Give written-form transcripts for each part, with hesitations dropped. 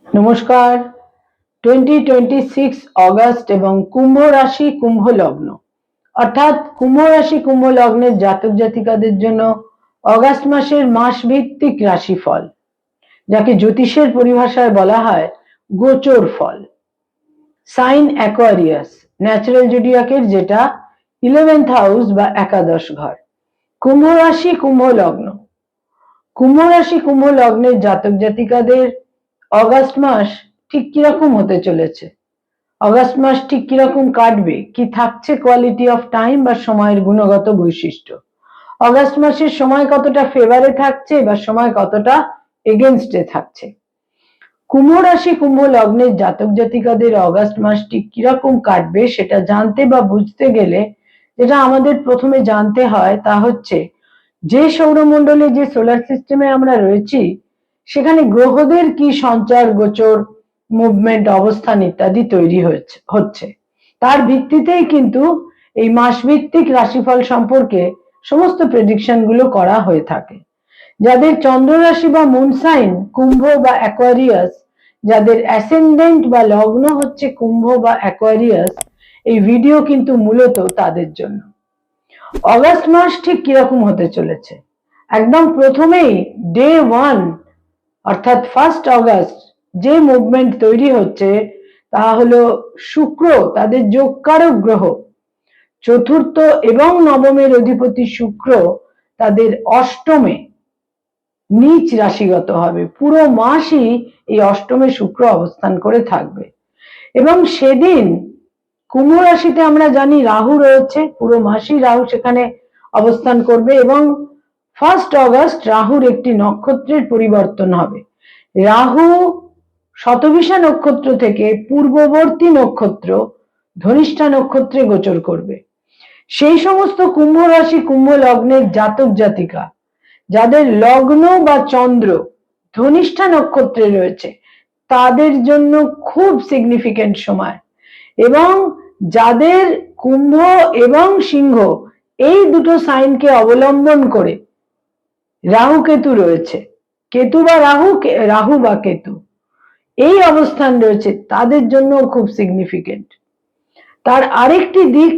নমস্কার। 2026 অগস্ট এবং কুম্ভ রাশি কুম্ভ লগ্ন, অর্থাৎ কুম্ভ রাশি কুম্ভ লগ্নের জাতক জাতিকাদের জন্য অগস্ট মাসের মাসভিত্তিক রাশিফল, যাকে জ্যোতিষের পরিভাষায় বলা হয় গোচর ফল। সাইন অ্যাকোয়ারিয়াস, ন্যাচারাল জোডিয়াকের যেটা 11th হাউস বা একাদশ ঘর। কুম্ভ রাশি কুম্ভ লগ্ন, কুম্ভ রাশি কুম্ভ লগ্নের জাতক জাতিকাদের অগস্ট মাস ঠিক কিরকম হতে চলেছে, অগস্ট মাস ঠিক কিরকম কাটবে, কি থাকছে কোয়ালিটি অফ টাইম বা সময়ের গুণগত বৈশিষ্ট্য, অগস্ট মাসের সময় কতটা ফেভারে থাকছে বা সময় কতটা এগেনস্টে থাকছে। কুম্ভ রাশি কুম্ভ লগ্নের জাতক জাতিকাদের অগস্ট মাস ঠিক কিরকম কাটবে সেটা জানতে বা বুঝতে গেলে যেটা আমাদের প্রথমে জানতে হয় তা হচ্ছে, যে সৌরমণ্ডলে যে সোলার সিস্টেমে আমরা রয়েছি সেখানে গ্রহদের কি সঞ্চার গোচর মুভমেন্ট অবস্থান ইত্যাদি তৈরি হচ্ছে তার ভিত্তিতেই কিন্তু এই মাসভিত্তিক রাশিফল সম্পর্কে সমস্ত প্রেডিকশন গুলো করা হয়ে থাকে। যাদের চন্দ্র রাশি বা মুন সাইন কুম্ভ বা অ্যাকোয়ারিয়াস, যাদের অ্যাসেন্ডেন্ট বা লগ্ন হচ্ছে কুম্ভ বা অ্যাকোয়ারিয়াস, এই ভিডিও কিন্তু মূলত তাদের জন্য। অগস্ট মাস ঠিক কিরকম হতে চলেছে, একদম প্রথমেই ডে 1 অর্থাৎ 1 অগস্ট যে মুভমেন্ট তৈরি হচ্ছে তা হলো শুক্র, তাদের যোগকারক গ্রহ, চতুর্থ এবং নবমের অধিপতি শুক্র তাদের অষ্টমে নিচ রাশিগত হবে। পুরো মাসই এই অষ্টমে শুক্র অবস্থান করে থাকবে এবং সেদিন কুম্ভ রাশিতে আমরা জানি রাহু রয়েছে, পুরো মাসই রাহু সেখানে অবস্থান করবে এবং 1 অগস্ট রাহুর একটি নক্ষত্রের পরিবর্তন হবে। রাহু শতভিষা নক্ষত্র থেকে পূর্ববর্তী নক্ষত্র ধনিষ্ঠা নক্ষত্রে গোচর করবে। সেই সমস্ত কুম্ভ রাশি কুম্ভ লগ্নের জাতক জাতিকা যাদের লগ্ন বা চন্দ্র ধনিষ্ঠা নক্ষত্রে রয়েছে তাদের জন্য খুব সিগনিফিকেন্ট সময়, এবং যাদের কুম্ভ এবং সিংহ এই দুটো সাইনকে অবলম্বন করে রাহু কেতু রয়েছে, কেতু বা রাহু, রাহু বা কেতু এই অবস্থান রয়েছে, তাদের জন্য খুব সিগনিফিকেন্ট। তার আরেকটি দিক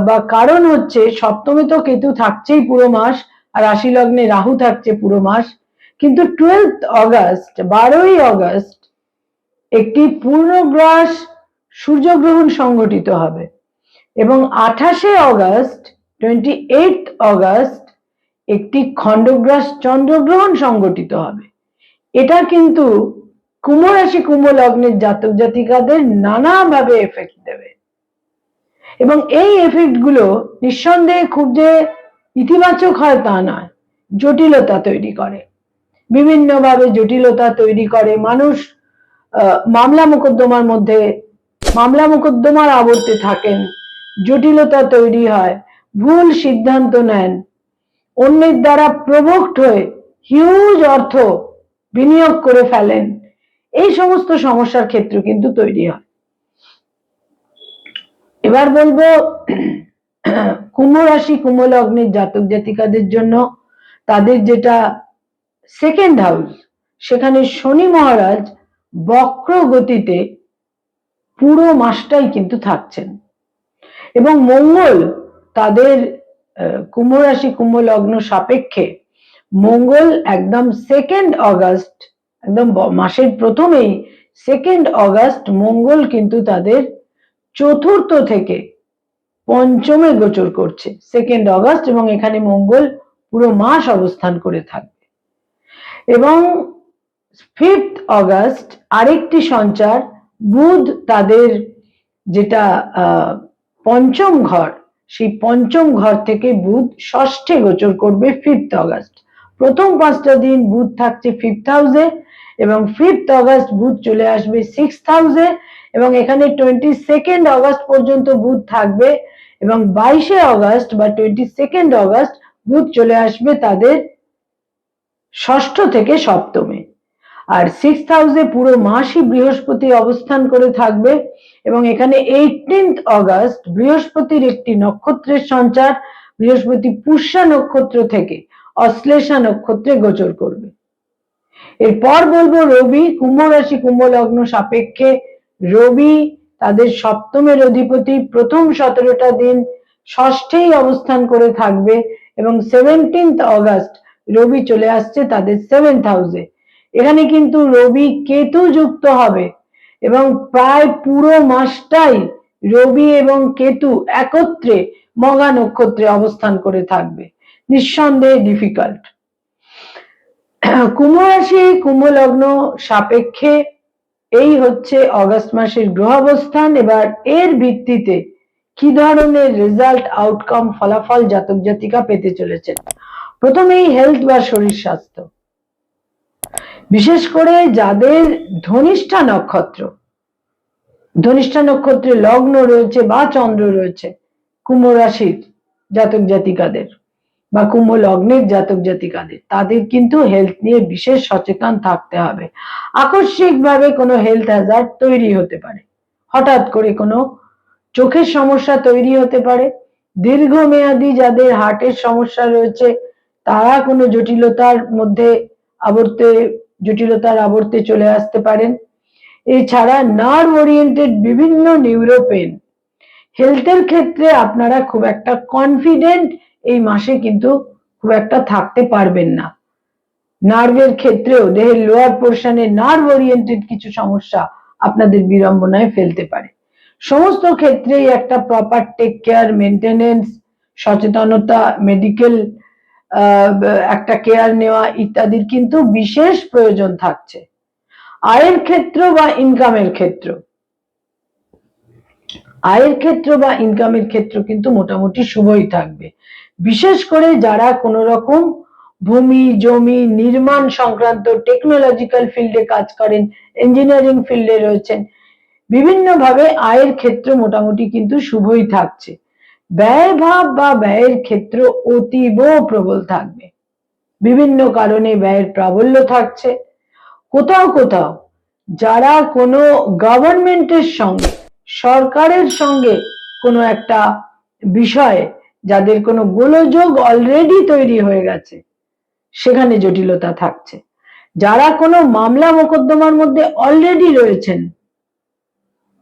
বা কারণ হচ্ছে, সপ্তমে তো কেতু থাকছেই পুরো মাস আর রাশি লগ্নে রাহু থাকছে পুরো মাস, কিন্তু 12th অগস্ট 12ই অগস্ট একটি পূর্ণগ্রাস সূর্যগ্রহণ সংঘটিত হবে এবং 28শে অগস্ট 28th অগস্ট একটি খণ্ডগ্রাস চন্দ্রগ্রহণ সংঘটিত হবে। এটা কিন্তু কুম্ভ রাশি কুম্ভ লগ্নের জাতক জাতিকাদের নানাভাবে এফেক্ট দেবে এবং এই এফেক্ট গুলো নিঃসন্দেহে খুব যে ইতিবাচক হয় তা নয়, জটিলতা তৈরি করে, বিভিন্নভাবে জটিলতা তৈরি করে। মানুষ মামলা মোকদ্দমার আবর্তে থাকেন, জটিলতা তৈরি হয়, ভুল সিদ্ধান্ত নেন, অন্যের দ্বারা প্রভোক্ট হয়ে হিউজ অর্থ বিনিয়োগ করে ফেলেন, এই সমস্ত সমস্যার ক্ষেত্র কিন্তু তৈরি হয়। এবার বলবো কুম্ভ রাশি কুম্ভ লগ্নের জাতক জাতিকাদের জন্য তাদের যেটা সেকেন্ড হাউস, সেখানে শনি মহারাজ বক্র গতিতে পুরো মাসটাই কিন্তু থাকছেন এবং মঙ্গল তাদের কুম্ভ রাশি কুম্ভ লগ্ন সাপেক্ষে মঙ্গল একদম 2 অগস্ট, একদম মাসের প্রথমেই 2 অগস্ট মঙ্গল কিন্তু তাদের চতুর্থ থেকে পঞ্চমে গোচর করছে 2 অগস্ট, এবং এখানে মঙ্গল পুরো মাস অবস্থান করে থাকবে। এবং 5th অগস্ট আরেকটি সঞ্চার, বুধ তাদের যেটা পঞ্চম ঘর, সেই পঞ্চম ঘর থেকে বুধ ষষ্ঠে গোচর করবে 5th অগস্ট। প্রথম 5টা দিন বুধ থাকছে 5th হাউসে এবং 5th অগস্ট বুধ চলে আসবে 6th হাউসে এবং এখানে 22nd অগস্ট পর্যন্ত বুধ থাকবে এবং 22শে অগস্ট বা 22nd অগস্ট বুধ চলে আসবে তাদের ষষ্ঠ থেকে সপ্তমে। আর 6th হাউসে পুরো মাসই বৃহস্পতি অবস্থান করে থাকবে এবং এখানে 18th অগস্ট বৃহস্পতির একটি নক্ষত্রের সঞ্চার, বৃহস্পতি পুষ্যা নক্ষত্র থেকে অশ্লেষা নক্ষত্রে গোচর করবে। এরপর বলবো রবি, কুম্ভ রাশি কুম্ভ লগ্ন সাপেক্ষে রবি তাদের সপ্তমের অধিপতি, প্রথম 17টা দিন ষষ্ঠেই অবস্থান করে থাকবে এবং 17 অগস্ট রবি চলে আসছে তাদের 7th হাউসে। এখানে কিন্তু রবি কেতু যুক্ত হবে এবং প্রায় পুরো মাসটাই রবি এবং কেতু একত্রে মঘা নক্ষত্রে অবস্থান করে থাকবে, নিঃসন্দেহে ডিফিকাল্ট। কুম্ভ রাশি কুম্ভ লগ্ন সাপেক্ষে এই হচ্ছে অগস্ট মাসের গ্রহ অবস্থান। এবার এর ভিত্তিতে কি ধরনের রেজাল্ট, আউটকাম, ফলাফল জাতক জাতিকা পেতে চলেছেন। প্রথমেই হেলথ বা শরীর স্বাস্থ্য, বিশেষ করে যাদের ধনিষ্ঠা নক্ষত্রে লগ্ন রয়েছে বা চন্দ্র রয়েছে কুম্ভ রাশির জাতক জাতিকাদের বা কুম্ভ লগ্নের জাতক জাতিকাদের, তাদের কিন্তু হেলথ নিয়ে বিশেষ সচেতন থাকতে হবে। আকস্মিকভাবে কোনো হেলথ হ্যাজার্ড তৈরি হতে পারে, হঠাৎ করে কোনো চোখের সমস্যা তৈরি হতে পারে, দীর্ঘমেয়াদী যাদের হার্টের সমস্যা রয়েছে তারা কোনো জটিলতার আবর্তে চলে আসতে পারেন। এছাড়া নার্ভ ওরিয়েন্টেড বিভিন্ন নিউরোপেন, হেলথের ক্ষেত্রে আপনারা খুব একটা কনফিডেন্ট এই মাসে কিন্তু খুব একটা থাকতে পারবেন না। নার্ভের ক্ষেত্রেও দেহের লোয়ার পোর্শনে নার্ভ ওরিয়েন্টেড কিছু সমস্যা আপনাদের বিড়ম্বনায় ফেলতে পারে। সমস্ত ক্ষেত্রেই একটা প্রপার টেক কেয়ার, মেনটেনেন্স, সচেতনতা, মেডিকেল একটা কেয়ার নেওয়া ইত্যাদির কিন্তু বিশেষ প্রয়োজন থাকছে। আয়ের ক্ষেত্র বা ইনকামের ক্ষেত্র কিন্তু মোটামুটি শুভই থাকবে। বিশেষ করে যারা কোনো রকম ভূমি জমি নির্মাণ সংক্রান্ত টেকনোলজিক্যাল ফিল্ডে কাজ করেন, ইঞ্জিনিয়ারিং ফিল্ডে রয়েছেন, বিভিন্নভাবে আয়ের ক্ষেত্র মোটামুটি কিন্তু শুভই থাকছে। ব্যয় ভাব বা ব্যয়ের ক্ষেত্র অতীব প্রবল থাকবে, বিভিন্ন কারণে ব্যয়ের প্রাবল্য থাকছে। কোথাও যারা কোনো গভর্নমেন্টের সঙ্গে, সরকারের সঙ্গে কোনো একটা বিষয়ে যাদের কোনো গোলযোগ অলরেডি তৈরি হয়ে গেছে সেখানে জটিলতা থাকছে। যারা কোনো মামলা মোকদ্দমার মধ্যে অলরেডি রয়েছেন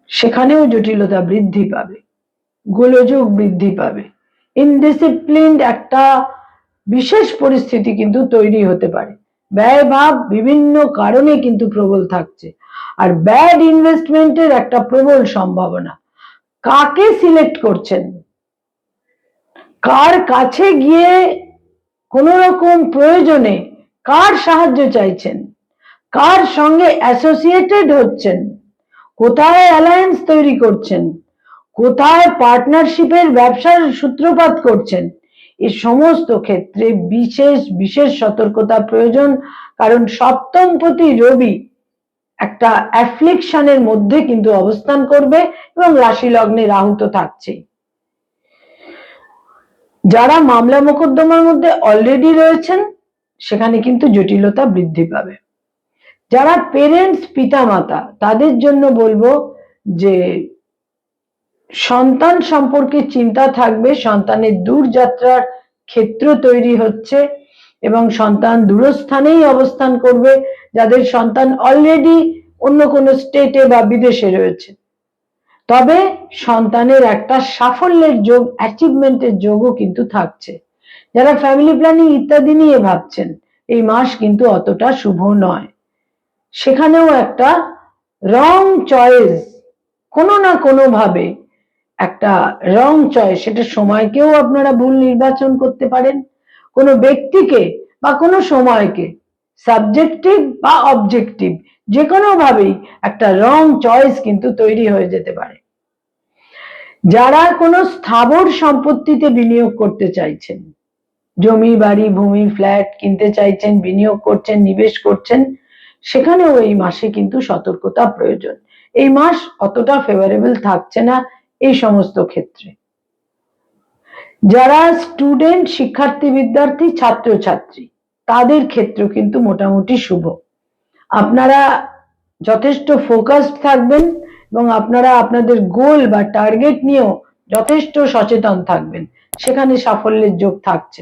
সেখানেও জটিলতা বৃদ্ধি পাবে, গোলযোগ বৃদ্ধি পাবে, ইনডিসিপ্লিনড একটা বিশেষ পরিস্থিতি কিন্তু তৈরি হতে পারে। ব্যয় ভাব বিভিন্ন কারণে কিন্তু প্রবল থাকছে, আর ব্যাড ইনভেস্টমেন্টের একটা প্রবল সম্ভাবনা। কাকে সিলেক্ট করছেন, কার কাছে গিয়ে কোন রকম প্রয়োজনে কার সাহায্য চাইছেন, কার সঙ্গে অ্যাসোসিয়েটেড হচ্ছেন, কোথায় অ্যালায়েন্স তৈরি করছেন, কোথায় পার্টনারশিপের ব্যবসার সূত্রপাত করছেন, এই সমস্ত ক্ষেত্রে বিশেষ সতর্কতা প্রয়োজন। কারণ সপ্তমপতি রবি একটা অ্যাফ্লিকশনের মধ্যে কিন্তু অবস্থান করবে এবং রাশি লগ্নে রাহু তো থাকছেই। যারা মামলা মোকদ্দমার মধ্যে অলরেডি রয়েছেন সেখানে কিন্তু জটিলতা বৃদ্ধি পাবে। যারা পেরেন্টস, পিতামাতা, তাদের জন্য বলবো যে সন্তান সম্পর্কে চিন্তা থাকবে, সন্তানের দূরযাত্রার ক্ষেত্র তৈরি হচ্ছে এবং সন্তান দূরস্থানেই অবস্থান করবে। যাদের সন্তান অলরেডি অন্য কোনো স্টেটে বা বিদেশে রয়েছে, তবে সন্তানের একটা সাফল্যের যোগ, অ্যাচিভমেন্টের যোগও কিন্তু থাকছে। যারা ফ্যামিলি প্ল্যানিং ইত্যাদি নিয়ে ভাবছেন এই মাস কিন্তু অতটা শুভ নয়, সেখানেও একটা রং চয়েস, কোনো না কোনো ভাবে একটা রং চয়েস, সেটা সময়কেও আপনারা ভুল নির্বাচন করতে পারেন, কোনো ব্যক্তিকে বা কোনো সময়কে, সাবজেক্টিভ বা অবজেক্টিভ, যে কোনো ভাবেই একটা রং চয়েস কিন্তু তৈরি হয়ে যেতে পারে। যারা কোনো স্থাবর সম্পত্তিতে বিনিয়োগ করতে চাইছেন, জমি বাড়ি ভূমি ফ্ল্যাট কিনতে চাইছেন, বিনিয়োগ করছেন, নিবেশ করছেন, সেখানেও এই মাসে কিন্তু সতর্কতা প্রয়োজন। এই মাস অতটা ফেভারেবল থাকছে না এই সমস্ত ক্ষেত্রে। যারা স্টুডেন্ট, শিক্ষার্থী, বিদ্যার্থী, ছাত্রছাত্রী, তাদের ক্ষেত্র কিন্তু মোটামুটি শুভ। আপনারা যথেষ্ট ফোকাসড থাকবেন এবং আপনারা আপনাদের গোল বা টার্গেট নিয়েও যথেষ্ট সচেতন থাকবেন, সেখানে সাফল্যের যোগ থাকছে।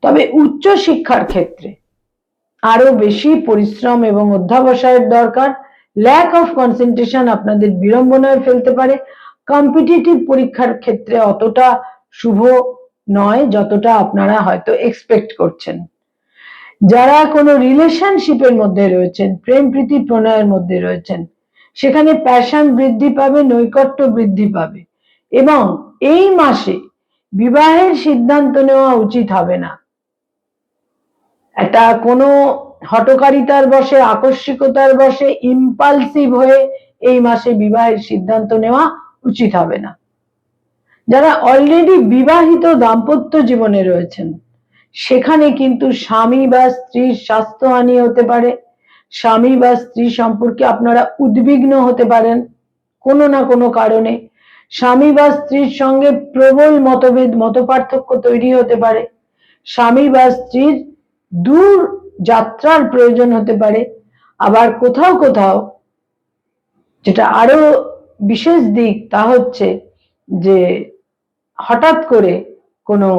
তবে উচ্চ শিক্ষার ক্ষেত্রে আরো বেশি পরিশ্রম এবং অধ্যাবসায়ের দরকার। ল্যাক অফ কনসেন্ট্রেশন আপনাদের বিড়ম্বনায় ফেলতে পারে। কম্পিটিটিভ পরীক্ষার ক্ষেত্রে অতটা শুভ নয় যতটা আপনারা হয়তো এক্সপেক্ট করছেন। যারা কোনো রিলেশনশিপের মধ্যে রয়েছেন, প্রেম প্রীতি প্রণয়ের মধ্যে রয়েছেন, সেখানে প্যাশন বৃদ্ধি পাবে, নৈকট্য বৃদ্ধি পাবে এবং এই মাসে বিবাহের সিদ্ধান্ত নেওয়া উচিত হবে না। এটা কোনো হঠকারিতার বশে, আকস্মিকতার বশে, ইম্পালসিভ হয়ে এই মাসে বিবাহের সিদ্ধান্ত নেওয়া উচিত হবে না। যারা অলরেডি বিবাহিত দাম্পত্য জীবনে রয়েছেন, সেখানে কিন্তু স্বামী বা স্ত্রীর স্বাস্থ্যহানি হতে পারে। স্বামী বা স্ত্রী সম্পর্কে আপনারা উদ্বিগ্ন হতে পারেন কোনো না কোনো কারণে। স্বামী বা স্ত্রীর সঙ্গে প্রবল মতভেদ, মতপার্থক্য তৈরি হতে পারে। স্বামী বা স্ত্রীর দূর যাত্রার প্রয়োজন হতে পারে। আবার কোথাও কোথাও যেটা আরো বিশেষ দিক, তা হচ্ছে যে হঠাৎ করে কোনো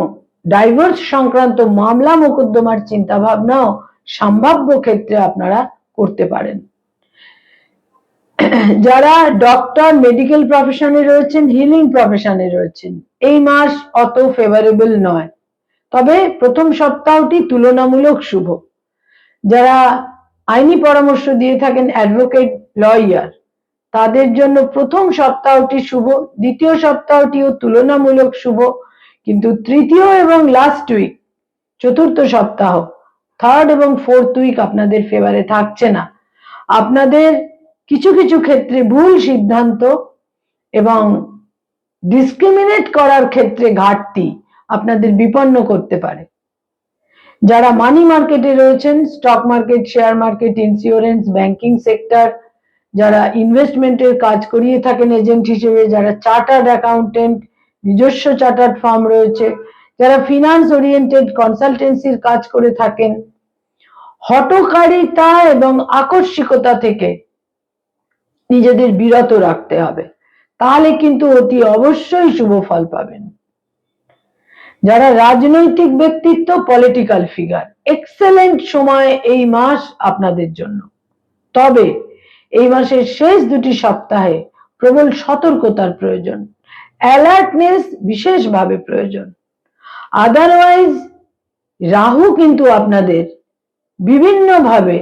ডাইভোর্স সংক্রান্ত মামলা মোকদ্দমার চিন্তা ভাবনাও সম্ভাব্য ক্ষেত্রে আপনারা করতে পারেন। যারা ডক্টর, মেডিকেল প্রফেশনে রয়েছেন, হিলিং প্রফেশনে রয়েছেন, এই মাস অত ফেভারেবল নয়, তবে প্রথম সপ্তাহটি তুলনামূলক শুভ। যারা আইনি পরামর্শ দিয়ে থাকেন, অ্যাডভোকেট, লয়ার, তাদের জন্য প্রথম সপ্তাহটি শুভ, দ্বিতীয় সপ্তাহটিও তুলনামূলক শুভ, কিন্তু তৃতীয় এবং লাস্ট উইক, চতুর্থ সপ্তাহ, থার্ড এবং ফোর্থ উইক আপনাদের ফেভারে থাকছে না। আপনাদের কিছু কিছু ক্ষেত্রে ভুল সিদ্ধান্ত এবং ডিসক্রিমিনেট করার ক্ষেত্রে ঘাটতি আপনাদের বিপন্ন করতে পারে। যারা মানি মার্কেটে রয়েছেন, stock market, share market, insurance, banking sector, যারা ইনভেস্টমেন্টের কাজ করিয়ে থাকেন এজেন্ট হিসেবে, যারা চার্টার্ড অ্যাকাউন্টেন্ট, নিজস্ব চার্টার্ড ফার্ম রয়েছে, যারা ফিনান্স ওরিয়েন্টেড কনসালটেন্সির কাজ করে থাকেন, হঠকারিতা এবং আকস্মিকতা থেকে নিজেদের বিরত রাখতে হবে, তাহলে কিন্তু অতি অবশ্যই শুভ ফল পাবেন। যারা রাজনৈতিক ব্যক্তিত্ব, পলিটিক্যাল ফিগার, এক্সেলেন্ট সময় এই মাস আপনাদের জন্য। তবে এই মাসের শেষ দুটি সপ্তাহে প্রবল সতর্কতার প্রয়োজন, অ্যালার্টনেস বিশেষভাবে প্রয়োজন। আদারওয়াইজ রাহু কিন্তু আপনাদের বিভিন্নভাবে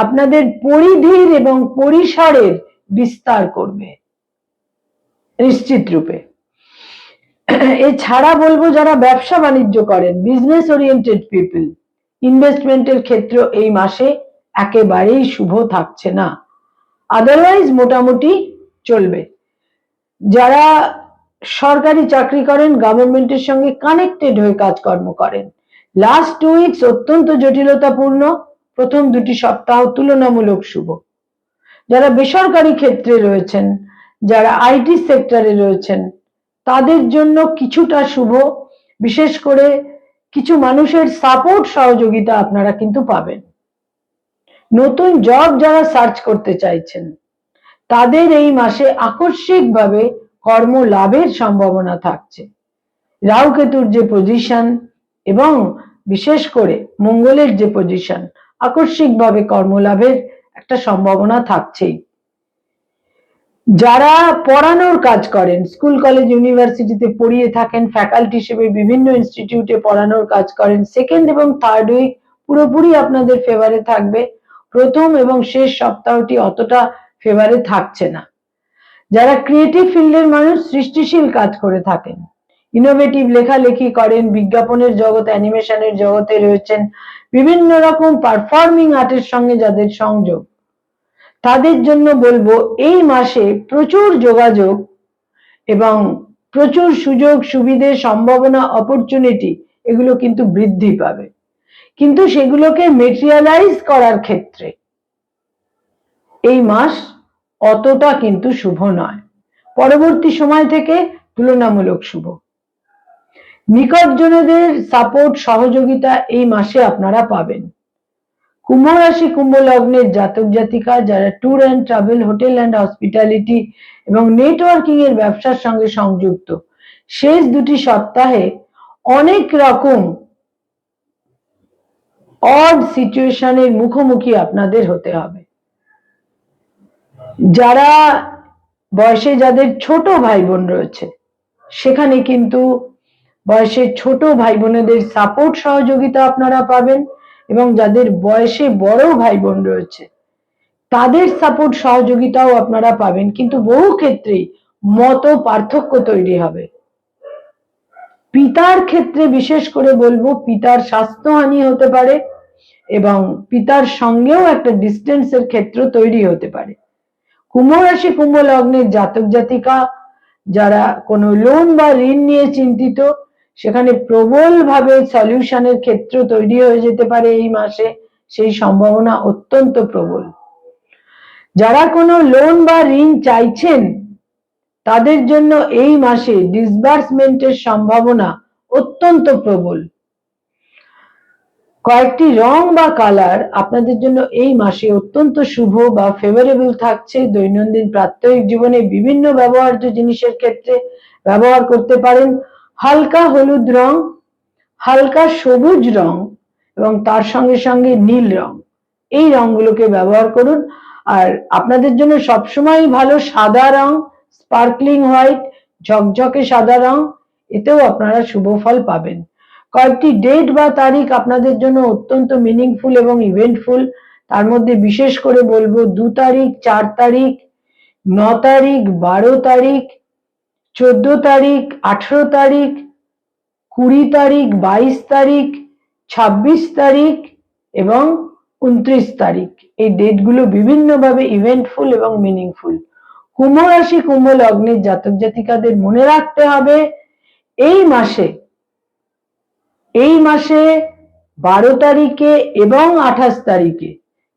আপনাদের পরিধির এবং পরিসরের বিস্তার করবে নিশ্চিত রূপে। এছাড়া বলবো, যারা ব্যবসা বাণিজ্য করেন, বিজনেস ওরিয়েন্টেড পিপল, ইনভেস্টমেন্টের ক্ষেত্র এই মাসে একেবারেই শুভ থাকছে না। আদারওয়াইজ মোটামুটি চলবে। যারা সরকারি চাকরি করেন, গভর্নমেন্টের সঙ্গে কানেক্টেড হয়ে কাজকর্ম করেন, লাস্ট 2 উইকস অত্যন্ত জটিলতাপূর্ণ, প্রথম দুটি সপ্তাহ তুলনামূলক শুভ। যারা বেসরকারি ক্ষেত্রে রয়েছেন, যারা আইটি সেক্টরে রয়েছেন, তাদের জন্য কিছুটা শুভ, বিশেষ করে কিছু মানুষের সাপোর্ট, সহযোগিতা আপনারা কিন্তু পাবেন। নতুন জব যারা সার্চ করতে চাইছেন, তাদের এই মাসে আকস্মিকভাবে কর্ম লাভের সম্ভাবনা থাকছে। রাহু কেতুর যে পজিশন এবং বিশেষ করে মঙ্গলের যে পজিশন, আকস্মিকভাবে কর্মলাভের একটা সম্ভাবনা থাকছেই। যারা পড়ানোর কাজ করেন, স্কুল, কলেজ, ইউনিভার্সিটিতে পড়িয়ে থাকেন, ফ্যাকাল্টি হিসেবে বিভিন্ন ইনস্টিটিউটে পড়ানোর কাজ করেন, সেকেন্ড এবং থার্ড উইক পুরোপুরি আপনাদের ফেভারে থাকবে। প্রথম এবং শেষ সপ্তাহটি অতটা ফেভারে থাকছে না। যারা ক্রিয়েটিভ ফিল্ডের মানুষ, সৃষ্টিশীল কাজ করে থাকেন, ইনোভেটিভ লেখালেখি করেন, বিজ্ঞাপনের জগৎ, অ্যানিমেশনের জগতে রয়েছেন, বিভিন্ন রকম পারফর্মিং আর্টের সঙ্গে যাদের সংযোগ, তাদের জন্য বলবো এই মাসে প্রচুর যোগাযোগ এবং প্রচুর সুযোগ সুবিধে, সম্ভাবনা, অপরচুনিটি, এগুলো কিন্তু বৃদ্ধি পাবে। কিন্তু সেগুলোকে মেটেরিয়ালাইজ করার ক্ষেত্রে এই মাস অতটা কিন্তু শুভ নয়। পরবর্তী সময় থেকে তুলনামূলক শুভ। নিকটজনদের সাপোর্ট, সহযোগিতা এই মাসে আপনারা পাবেন। কুম্ভ রাশি, কুম্ভ লগ্নের জাতক জাতিকা যারা tour and travel, hotel and hospitality এবং নেটওয়ার্কিং এর ব্যবসার সঙ্গে সংযুক্ত, শেষ দুটি সপ্তাহে অনেক রকম অড সিচুয়েশনের মুখোমুখি আপনাদের হতে হবে। যারা বয়সে যাদের ছোট ভাই বোন রয়েছে, সেখানে কিন্তু বয়সে ছোট ভাই বোনেদের সাপোর্ট সহযোগিতা আপনারা পাবেন, এবং যাদের বয়সে বড় ভাই বোন রয়েছে তাদের সাপোর্ট সহযোগিতাও আপনারা পাবেন, কিন্তু বহু ক্ষেত্রেই মত পার্থক্য তৈরি হবে। পিতার ক্ষেত্রে বিশেষ করে বলবো, পিতার স্বাস্থ্যহানি হতে পারে এবং পিতার সঙ্গেও একটা ডিস্টেন্সের ক্ষেত্র তৈরি হতে পারে। কুম্ভ রাশি কুম্ভ লগ্নের জাতক জাতিকা যারা কোনো লোন বা ঋণ নিয়ে চিন্তিত, সেখানে প্রবল ভাবে সলিউশনের ক্ষেত্র তৈরি হয়ে যেতে পারে এই মাসে, সেই সম্ভাবনা অত্যন্ত প্রবল। যারা কোনো লোন বা ঋণ চাইছেন তাদের জন্য এই মাসে ডিসবার্সমেন্টের সম্ভাবনা অত্যন্ত প্রবল। কয়েকটি রং বা কালার আপনাদের জন্য এই মাসে অত্যন্ত শুভ বা ফেভারেবল থাকছে। দৈনন্দিন প্রাত্যহিক জীবনে বিভিন্ন ব্যবহার্য জিনিসের ক্ষেত্রে ব্যবহার করতে পারেন। হালকা হলুদ রং, হালকা সবুজ রং এবং তার সঙ্গে সঙ্গে নীল রং, এই রংগুলোকে ব্যবহার করুন। আর আপনাদের জন্য সবসময় ভালো সাদা রং, স্পার্কলিং হোয়াইট, ঝকঝকে সাদা রং, এতেও আপনারা শুভ ফল পাবেন। কয়েকটি ডেট বা তারিখ আপনাদের জন্য অত্যন্ত মিনিংফুল এবং ইভেন্টফুল। তার মধ্যে বিশেষ করে বলবো 2 তারিখ, 4 তারিখ, 9 তারিখ, 12 তারিখ, 14 তারিখ, 18 তারিখ, 20 তারিখ, 22 তারিখ, 26 তারিখ এবং 29 তারিখ। এই ডেটগুলো বিভিন্নভাবে ইভেন্টফুল এবং মিনিংফুল। কুম্ভ রাশি কুম্ভ লগ্নের জাতক জাতিকাদের মনে রাখতে হবে এই মাসে 12 তারিখে এবং 28 তারিখে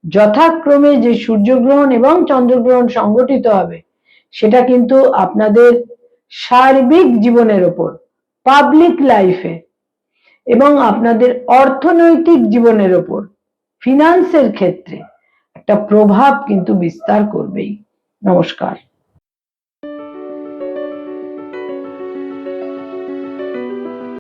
যথাক্রমে যে সূর্যগ্রহণ এবং চন্দ্রগ্রহণ সংঘটিত হবে, সেটা কিন্তু আপনাদের সার্বিক জীবনের ওপর, পাবলিক লাইফে এবং আপনাদের অর্থনৈতিক জীবনের ওপর, ফিনান্সের ক্ষেত্রে একটা প্রভাব কিন্তু বিস্তার করবেই। নমস্কার।